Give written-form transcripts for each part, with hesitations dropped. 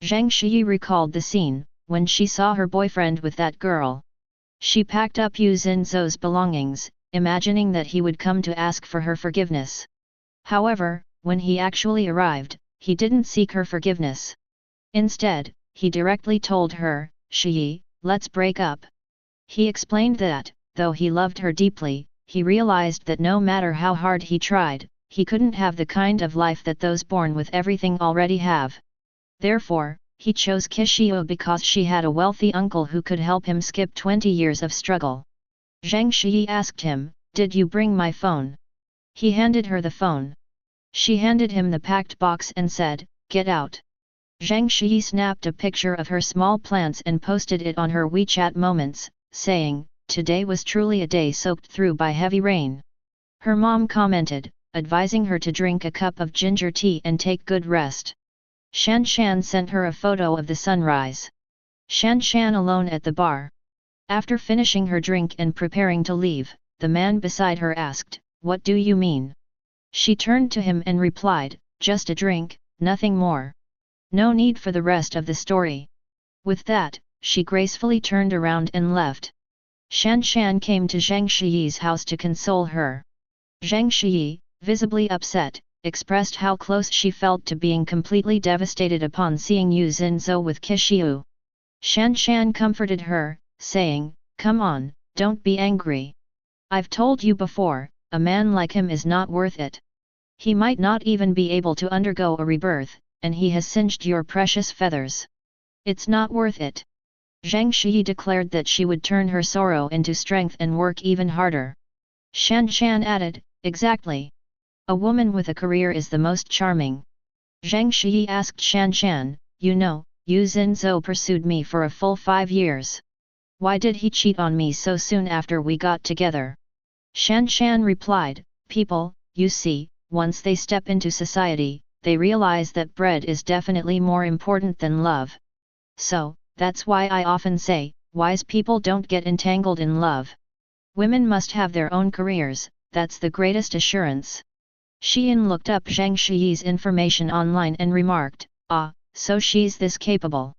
Zhang Shi recalled the scene, when she saw her boyfriend with that girl. She packed up Yu Xinzou's belongings, imagining that he would come to ask for her forgiveness. However, when he actually arrived, he didn't seek her forgiveness. Instead, he directly told her, "Shi, let's break up." He explained that, though he loved her deeply, he realized that no matter how hard he tried, he couldn't have the kind of life that those born with everything already have. Therefore, he chose Qixiu because she had a wealthy uncle who could help him skip 20 years of struggle. Zhang Shi asked him, "Did you bring my phone?" He handed her the phone. She handed him the packed box and said, "Get out." Zhang Shi snapped a picture of her small plants and posted it on her WeChat Moments, saying, "Today was truly a day soaked through by heavy rain." Her mom commented, advising her to drink a cup of ginger tea and take good rest. Shan Shan sent her a photo of the sunrise. Shan Shan alone at the bar. After finishing her drink and preparing to leave, the man beside her asked, "What do you mean?" She turned to him and replied, "Just a drink, nothing more. No need for the rest of the story." With that, she gracefully turned around and left. Shan Shan came to Zhang Shiyi's house to console her. Zhang Shiyi, visibly upset, expressed how close she felt to being completely devastated upon seeing Yu Xinzou with Qixiu. Shan Shan comforted her, saying, "Come on, don't be angry. I've told you before, a man like him is not worth it. He might not even be able to undergo a rebirth, and he has singed your precious feathers. It's not worth it." Zhang Shi declared that she would turn her sorrow into strength and work even harder. Shan Shan added, "Exactly. A woman with a career is the most charming." Zhang Shi asked Shan Shan, "You know, Yu Xinzou pursued me for a full 5 years. Why did he cheat on me so soon after we got together?" Shan Shan replied, "People, you see, once they step into society, they realize that bread is definitely more important than love. So, that's why I often say, wise people don't get entangled in love. Women must have their own careers, that's the greatest assurance." Xian looked up Zhang Shiyi's information online and remarked, "Ah, so she's this capable."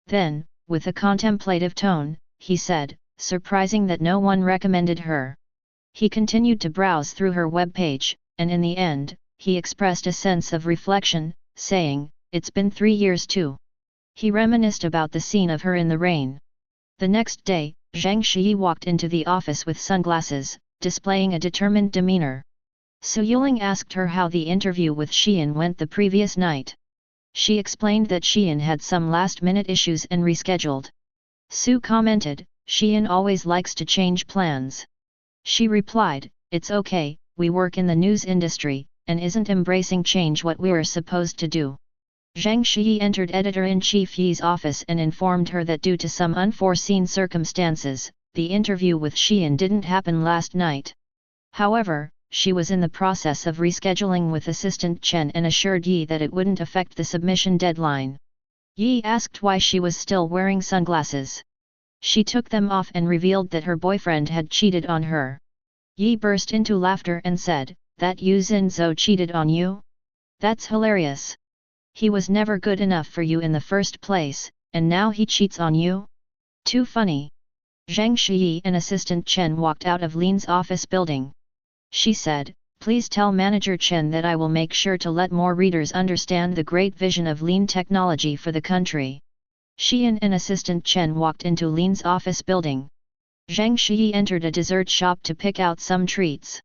Then, with a contemplative tone, he said, surprising that no one recommended her. He continued to browse through her web page, and in the end, he expressed a sense of reflection, saying, "It's been 3 years too." He reminisced about the scene of her in the rain. The next day, Zhang Shi walked into the office with sunglasses, displaying a determined demeanor. Su Yuling asked her how the interview with Xian went the previous night. She explained that Xian had some last-minute issues and rescheduled. Su commented, "Xian always likes to change plans." She replied, "It's okay, we work in the news industry, and isn't embracing change what we're supposed to do." Zhang Shi entered Editor-in-Chief Yi's office and informed her that due to some unforeseen circumstances, the interview with Xian didn't happen last night. However, she was in the process of rescheduling with Assistant Chen and assured Yi that it wouldn't affect the submission deadline. Yi asked why she was still wearing sunglasses. She took them off and revealed that her boyfriend had cheated on her. Yi burst into laughter and said, "That Yu Xinzou cheated on you? That's hilarious. He was never good enough for you in the first place, and now he cheats on you? Too funny." Zhang Shi and Assistant Chen walked out of Lin's office building. She said, "Please tell Manager Chen that I will make sure to let more readers understand the great vision of Lin technology for the country." Xian and Assistant Chen walked into Lin's office building. Zhang Shi entered a dessert shop to pick out some treats.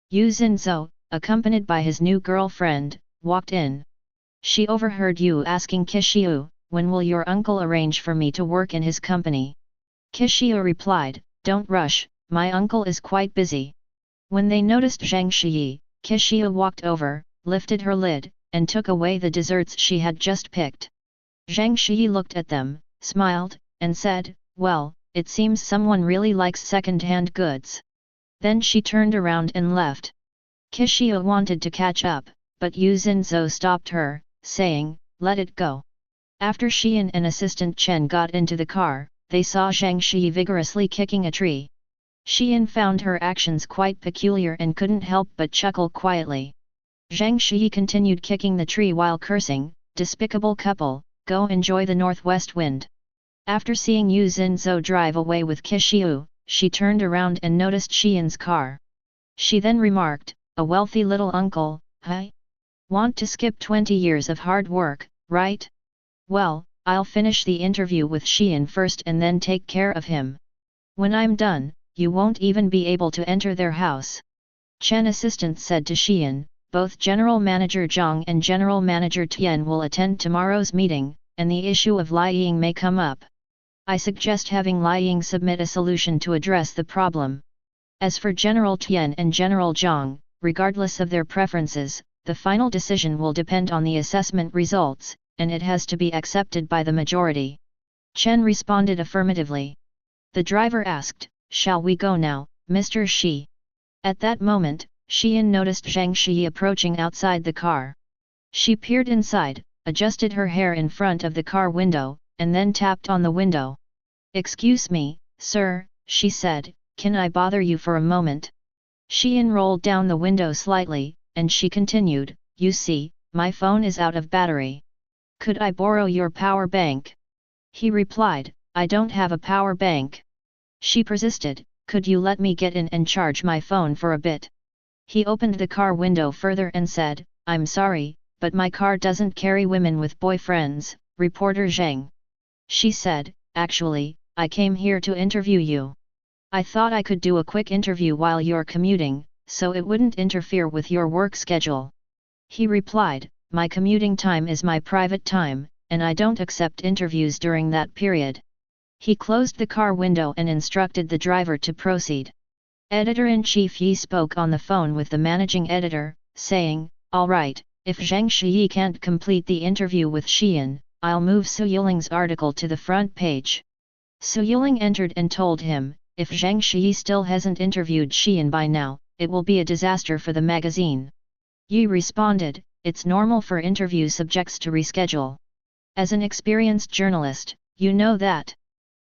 Yu Xinzou, accompanied by his new girlfriend, walked in. She overheard Yu asking Qixiu, "When will your uncle arrange for me to work in his company?" Qixiu replied, "Don't rush, my uncle is quite busy." When they noticed Zhang Shi, Qixiu walked over, lifted her lid, and took away the desserts she had just picked. Zhang Shi looked at them, smiled, and said, "Well, it seems someone really likes second-hand goods." Then she turned around and left. Qixiu wanted to catch up, but Yu Xinzou stopped her, saying, "Let it go." After Xian and Assistant Chen got into the car, they saw Zhang Shi vigorously kicking a tree. Xian found her actions quite peculiar and couldn't help but chuckle quietly. Zhang Shi continued kicking the tree while cursing, "Despicable couple, go enjoy the northwest wind. After seeing Yu Xinzhou drive away with Kishiu, she turned around and noticed Xian's car. She then remarked, "A wealthy little uncle, huh? Want to skip 20 years of hard work, right? Well, I'll finish the interview with Xian first and then take care of him. When I'm done, you won't even be able to enter their house." Chen assistant said to Xian, "Both General Manager Zhang and General Manager Tian will attend tomorrow's meeting, and the issue of Li Ying may come up. I suggest having Li Ying submit a solution to address the problem. As for General Tian and General Zhang, regardless of their preferences, the final decision will depend on the assessment results, and it has to be accepted by the majority." Chen responded affirmatively. The driver asked, "Shall we go now, Mr. Shi?" At that moment, Xian noticed Zhang Shi approaching outside the car. She peered inside, adjusted her hair in front of the car window, and then tapped on the window. "Excuse me, sir," she said, "can I bother you for a moment?" Xian rolled down the window slightly, and she continued, "You see, my phone is out of battery. Could I borrow your power bank?" He replied, "I don't have a power bank." She persisted, "Could you let me get in and charge my phone for a bit?" He opened the car window further and said, "I'm sorry, but my car doesn't carry women with boyfriends, reporter Zhang." She said, "Actually, I came here to interview you. I thought I could do a quick interview while you're commuting, so it wouldn't interfere with your work schedule." He replied, "My commuting time is my private time, and I don't accept interviews during that period." He closed the car window and instructed the driver to proceed. Editor-in-Chief Yi spoke on the phone with the managing editor, saying, "All right, if Zhang Shi can't complete the interview with Xian, I'll move Su Yuling's article to the front page." Su Yuling entered and told him, "If Zhang Shi still hasn't interviewed Xian by now, it will be a disaster for the magazine." Yi responded, "It's normal for interview subjects to reschedule. As an experienced journalist, you know that.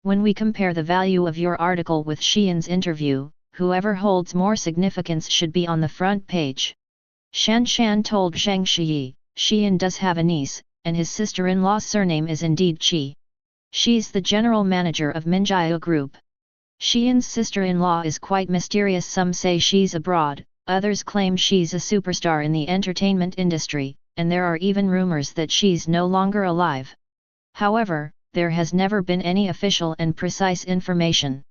When we compare the value of your article with Xian's interview, whoever holds more significance should be on the front page." Shan Shan told Zhang Shi, "Xian does have a niece, and his sister-in-law's surname is indeed Qi. She's the general manager of Minjiao Group. Xian's sister-in-law is quite mysterious. Some say she's abroad, others claim she's a superstar in the entertainment industry, and there are even rumors that she's no longer alive. However, there has never been any official and precise information.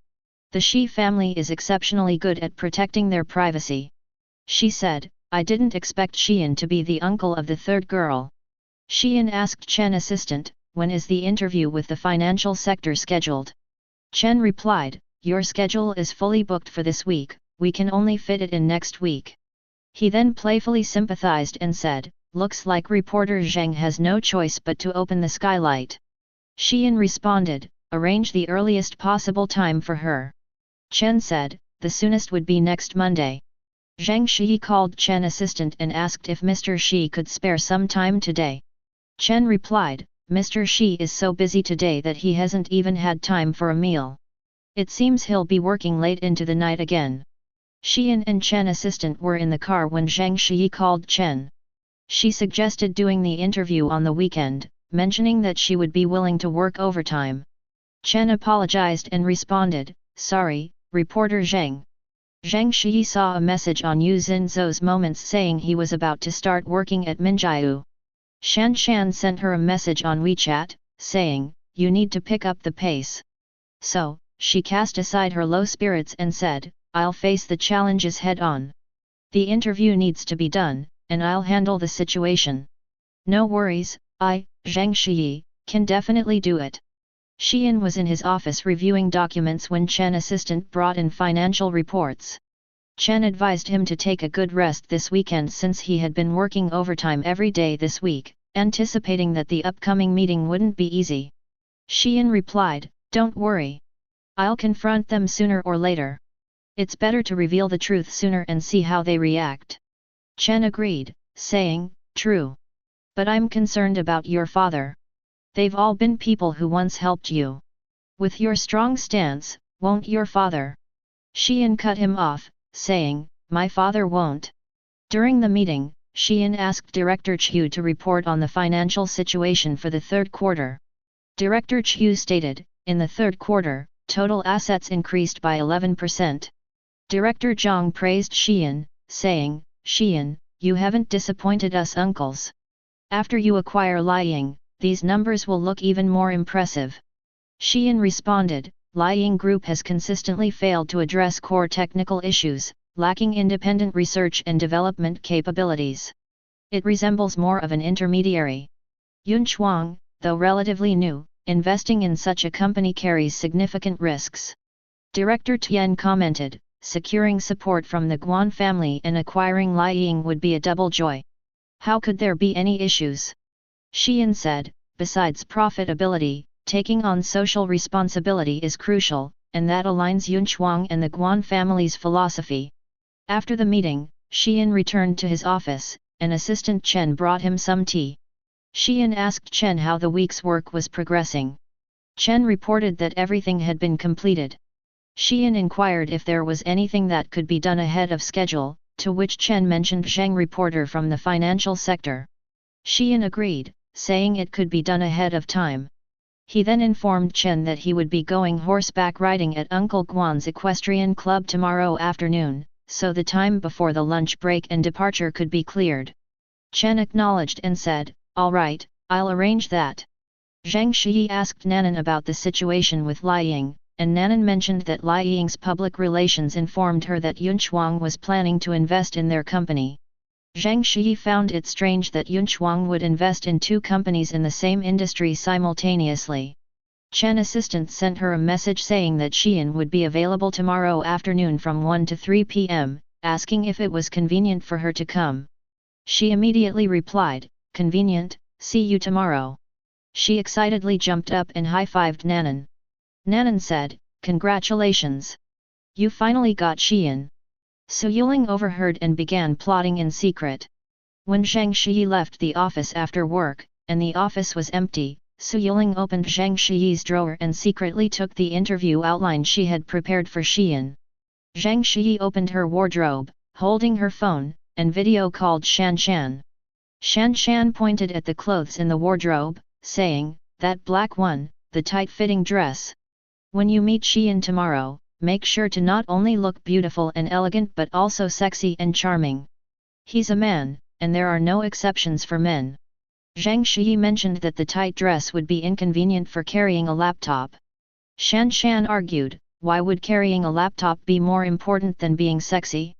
The Shi family is exceptionally good at protecting their privacy." She said, "I didn't expect Xian to be the uncle of the third girl." Xian asked Chen assistant, "When is the interview with the financial sector scheduled?" Chen replied, "Your schedule is fully booked for this week, we can only fit it in next week." He then playfully sympathized and said, "Looks like reporter Zhang has no choice but to open the skylight." Xian responded, "Arrange the earliest possible time for her." Chen said, "The soonest would be next Monday." Zhang Shi called Chen assistant and asked if Mr. Shi could spare some time today. Chen replied, "Mr. Shi is so busy today that he hasn't even had time for a meal. It seems he'll be working late into the night again." Xian and Chen assistant were in the car when Zhang Shi called Chen. She suggested doing the interview on the weekend, mentioning that she would be willing to work overtime. Chen apologized and responded, "Sorry, reporter Zhang." Zhang Shi saw a message on Yu Xinzhou's moments saying he was about to start working at Minjiao. Shan Shan sent her a message on WeChat, saying, "You need to pick up the pace." So, she cast aside her low spirits and said, "I'll face the challenges head-on. The interview needs to be done, and I'll handle the situation. No worries, I, Zhang Shi, can definitely do it." Xian was in his office reviewing documents when Chen assistant brought in financial reports. Chen advised him to take a good rest this weekend since he had been working overtime every day this week, anticipating that the upcoming meeting wouldn't be easy. Xian replied, "Don't worry. I'll confront them sooner or later. It's better to reveal the truth sooner and see how they react." Chen agreed, saying, "True. But I'm concerned about your father. They've all been people who once helped you. With your strong stance, won't your father?" Xian cut him off, saying, "My father won't." During the meeting, Xian asked Director Chu to report on the financial situation for the third quarter. Director Chu stated, in the third quarter, total assets increased by 11%. Director Zhang praised Xian, saying, Xian, you haven't disappointed us uncles. After you acquire Liying, these numbers will look even more impressive. Xian responded, Liying Group has consistently failed to address core technical issues, lacking independent research and development capabilities. It resembles more of an intermediary. Yun Chuang, though relatively new, investing in such a company carries significant risks. Director Tian commented, securing support from the Guan family and acquiring Liying would be a double joy. How could there be any issues? Xian said, besides profitability, taking on social responsibility is crucial, and that aligns Yun Chuang and the Guan family's philosophy. After the meeting, Xian returned to his office, and assistant Chen brought him some tea. Xian asked Chen how the week's work was progressing. Chen reported that everything had been completed. Xian inquired if there was anything that could be done ahead of schedule, to which Chen mentioned Zheng reporter from the financial sector. Xian agreed, saying it could be done ahead of time. He then informed Chen that he would be going horseback riding at Uncle Guan's equestrian club tomorrow afternoon, so the time before the lunch break and departure could be cleared. Chen acknowledged and said, all right, I'll arrange that. Zhang Shi asked Nanan about the situation with Liying, and Nanan mentioned that Liying's public relations informed her that Yun Chuang was planning to invest in their company. Zhang Shi found it strange that Yun Chuang would invest in two companies in the same industry simultaneously. Chen assistant sent her a message saying that Xian would be available tomorrow afternoon from 1 to 3 p.m., asking if it was convenient for her to come. She immediately replied, convenient, see you tomorrow. She excitedly jumped up and high-fived Nanan. Nanan said, congratulations. You finally got Xian. Su Yuling overheard and began plotting in secret. When Zhang Shi left the office after work, and the office was empty, Su Yuling opened Zhang Shi's drawer and secretly took the interview outline she had prepared for Xian. Zhang Shi opened her wardrobe, holding her phone, and video called Shan Shan. Shan Shan pointed at the clothes in the wardrobe, saying, that black one, the tight-fitting dress. When you meet Xian tomorrow, make sure to not only look beautiful and elegant but also sexy and charming. He's a man, and there are no exceptions for men. Zhang Shi mentioned that the tight dress would be inconvenient for carrying a laptop. Shan Shan argued, why would carrying a laptop be more important than being sexy?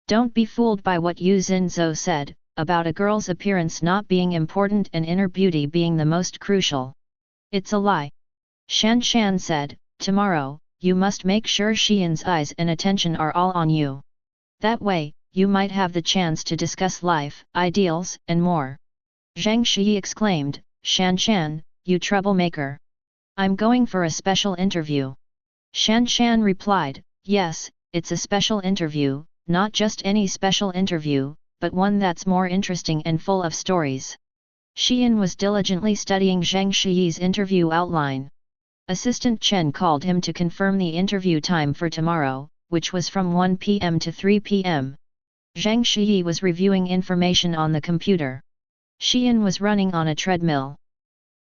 Don't be fooled by what Yu Zhou said, about a girl's appearance not being important and inner beauty being the most crucial. It's a lie. Shan Shan said, tomorrow, you must make sure Xian's eyes and attention are all on you. That way, you might have the chance to discuss life, ideals, and more. Zhang Shi exclaimed, Shan Shan, you troublemaker. I'm going for a special interview. Shan Shan replied, yes, it's a special interview, not just any special interview, but one that's more interesting and full of stories. Xian was diligently studying Zhang Shi's interview outline. Assistant Chen called him to confirm the interview time for tomorrow, which was from 1 p.m. to 3 p.m. Zhang Shi was reviewing information on the computer. Xian was running on a treadmill.